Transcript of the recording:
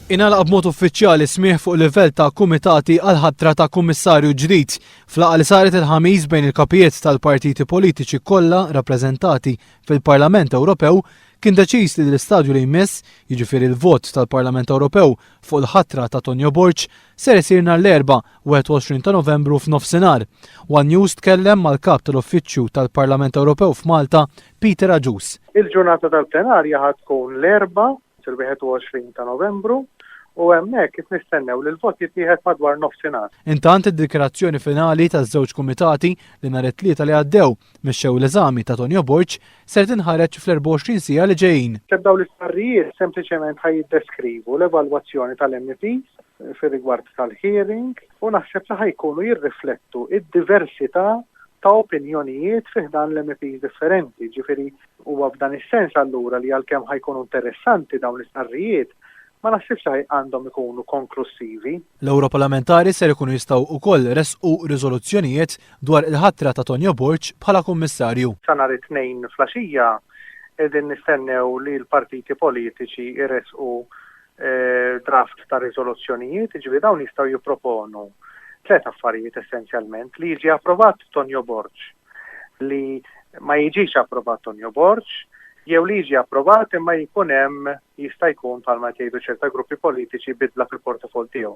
Ingħalaq b'mod uffiċjali smieħ fuq livell ta' kumitati għal ħatra ta' kummissarju ġdid fl-laqgħa li saret il-ħamis bejn il-kapijiet tal-partiti politiċi kollha rappreżentati fil-Parlament Ewropew kien deċiż li l-istadju li jmiss, jiġifieri l-vot tal-Parlament Ewropew fuq il-ħatra ta' Tonio Borg ser isir nhar l-Erbgħa 21 ta' Novembru f'nofsinhar. One News tkellem mal-kap tal-Uffiċċju tal-Parlament Ewropew f'Malta, Peter Agius. Il-ġurnata tal-plenarja ħad tkun l-Erbgħa, il-21 ta' Novembru, u hemmhekk qed nistennew li l-vot jittieħed madwar nofsinhar. Intant id-dikjarazzjoni finali taż-żewġ kumitati li nhar it-tlieta li għaddew mixxew l-eżami ta' Tonio Borg ser tinħareġ fl-24 siegħa li ġejjin. Dawn l-istqarrijiet sempliċement ħajiddeskrivu l-evalwazzjoni tal-MEPs fir-rigward tal-hearing u naħseb li ħajkunu jirriflettu id-diversità ta' opinjonijiet fih dan l-MEPs differenti. Ġifieri huwa f'dan is-sens allura li għalkemm ħajkunu interessanti dawn l-istqarrijiet ma naħsibx għandhom ikunu konklusivi. L-Ewroparlamentari ser ikunu jistgħu wkoll resqu riżoluzzjonijiet dwar il-ħatra ta' Tonio Borg bħala kummissarju. Sa nhar it-tnejn flaxija qegħdin nistennew li l-partiti politiċi jresqu draft ta' riżoluzzjonijiet, ġifieri dawn jistgħu jipproponu tliet affarijiet essenzjalment li jiġi approvat Tonio Borg, li ma jiġix approvat Tonio Borg, jew li jiġi approvat imma jkun hemm jista' jkun bħalma jgħidu ċerta gruppi politiċi bidla fil-portafol tiegħu.